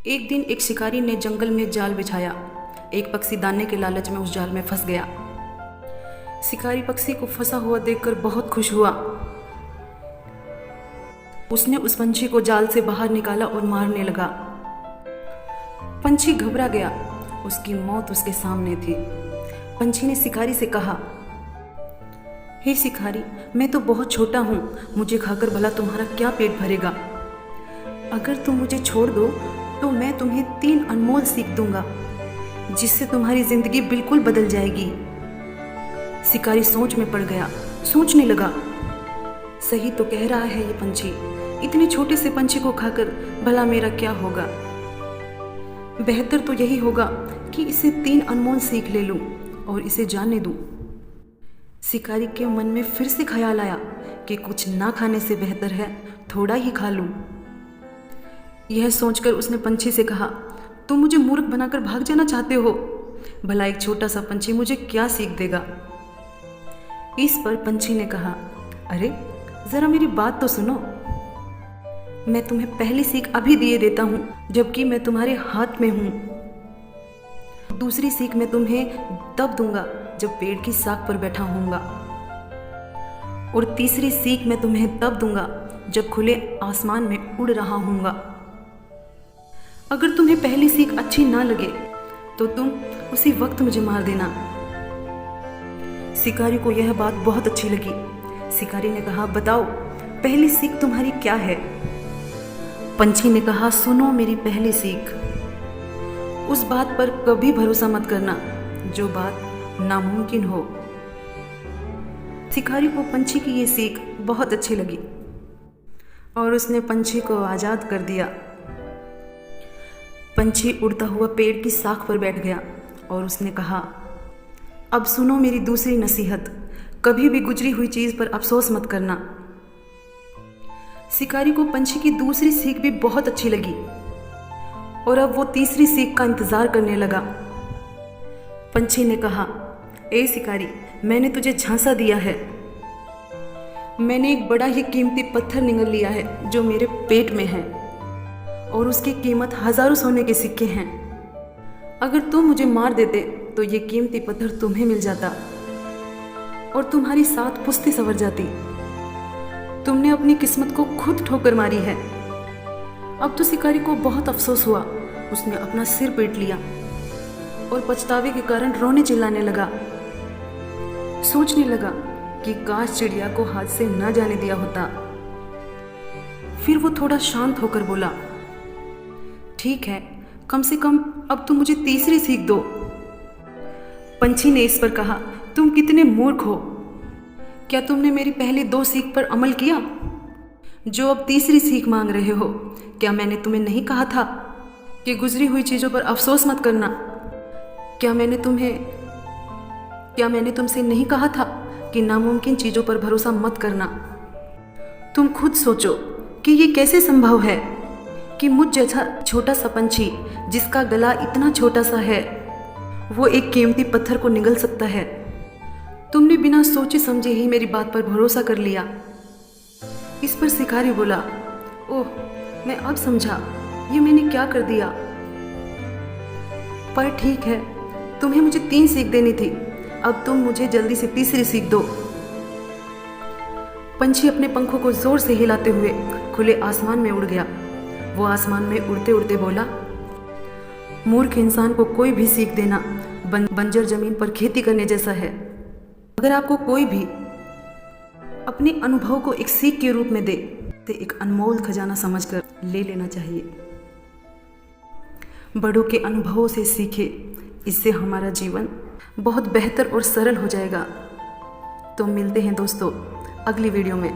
एक दिन एक शिकारी ने जंगल में जाल बिछाया। एक पक्षी दाने के लालच में उस जाल में फंस गया। शिकारी पक्षी को फंसा हुआ देखकर बहुत खुश हुआ। उसने उस पंछी को जाल से बाहर निकाला और मारने लगा। पंछी घबरा गया, उसकी मौत उसके सामने थी। पंछी ने शिकारी से कहा, हे शिकारी, मैं तो बहुत छोटा हूँ, मुझे खाकर भला तुम्हारा क्या पेट भरेगा। अगर तुम मुझे छोड़ दो तो मैं तुम्हें 3 अनमोल सीख दूंगा, जिससे तुम्हारी जिंदगी बिल्कुल बदल जाएगी। शिकारी सोच में पड़ गया, सोचने लगा, सही तो कह रहा है ये पंछी, इतने छोटे से पंछी को खाकर भला मेरा क्या होगा। बेहतर तो यही होगा कि इसे 3 अनमोल सीख ले लूं और इसे जाने दूं। शिकारी के मन में फिर से ख्याल आया कि कुछ ना खाने से बेहतर है थोड़ा ही खा लूं। यह सोचकर उसने पंछी से कहा, तुम मुझे मूर्ख बनाकर भाग जाना चाहते हो, भला एक छोटा सा पंछी मुझे क्या सीख देगा। इस पर पंछी ने कहा, अरे जरा मेरी बात तो सुनो, मैं तुम्हें पहली सीख अभी दिए देता हूं जबकि मैं तुम्हारे हाथ में हूं। दूसरी सीख मैं तुम्हें तब दूंगा जब पेड़ की शाख पर बैठा होऊंगा, और तीसरी सीख मैं तुम्हें तब दूंगा जब खुले आसमान में उड़ रहा होऊंगा। अगर तुम्हें पहली सीख अच्छी ना लगे तो तुम उसी वक्त मुझे मार देना। शिकारी को यह बात बहुत अच्छी लगी। शिकारी ने कहा, बताओ पहली सीख तुम्हारी क्या है। पंछी ने कहा, सुनो मेरी पहली सीख, उस बात पर कभी भरोसा मत करना जो बात नामुमकिन हो। शिकारी को पंछी की ये सीख बहुत अच्छी लगी और उसने पंछी को आज़ाद कर दिया। पंछी उड़ता हुआ पेड़ की शाख पर बैठ गया और उसने कहा, अब सुनो मेरी दूसरी नसीहत, कभी भी गुजरी हुई चीज पर अफसोस मत करना। शिकारी को पंछी की दूसरी सीख भी बहुत अच्छी लगी और अब वो तीसरी सीख का इंतजार करने लगा। पंछी ने कहा, ए शिकारी, मैंने तुझे झांसा दिया है। मैंने एक बड़ा ही कीमती पत्थर निगल लिया है जो मेरे पेट में है और उसकी कीमत हजारों सोने के सिक्के हैं। अगर तुम मुझे मार देते तो ये कीमती पत्थर तुम्हें मिल जाता और तुम्हारी 7 पुश्तें संवर जाती। तुमने अपनी किस्मत को खुद ठोकर मारी है। अब तो शिकारी को बहुत अफसोस हुआ। उसने अपना सिर पीट लिया और पछतावे के कारण रोने चिल्लाने लगा। सोचने लगा कि काश चिड़िया को हाथ से न जाने दिया होता। फिर वो थोड़ा शांत होकर बोला, ठीक है, कम से कम अब तुम मुझे तीसरी सीख दो। पंछी ने इस पर कहा, तुम कितने मूर्ख हो, क्या तुमने मेरी पहली 2 सीख पर अमल किया जो अब तीसरी सीख मांग रहे हो। क्या मैंने तुम्हें नहीं कहा था कि गुजरी हुई चीजों पर अफसोस मत करना। क्या मैंने तुमसे नहीं कहा था कि नामुमकिन चीजों पर भरोसा मत करना। तुम खुद सोचो कि ये कैसे संभव है कि मुझ जैसा छोटा सा पंछी जिसका गला इतना छोटा सा है वो एक कीमती पत्थर को निगल सकता है। तुमने बिना सोचे समझे ही मेरी बात पर भरोसा कर लिया। इस पर शिकारी बोला, ओह, मैं अब समझा ये मैंने क्या कर दिया। पर ठीक है, तुम्हें मुझे 3 सीख देनी थी, अब तुम मुझे जल्दी से तीसरी सीख दो। पंछी अपने पंखों को जोर से हिलाते हुए खुले आसमान में उड़ गया। वो आसमान में उड़ते उड़ते बोला, मूर्ख इंसान को कोई भी सीख देना बंजर जमीन पर खेती करने जैसा है। अगर आपको कोई भी अपने अनुभव को एक सीख के रूप में दे तो एक अनमोल खजाना समझकर ले लेना चाहिए। बड़ों के अनुभवों से सीखे, इससे हमारा जीवन बहुत बेहतर और सरल हो जाएगा। तो मिलते हैं दोस्तों अगली वीडियो में।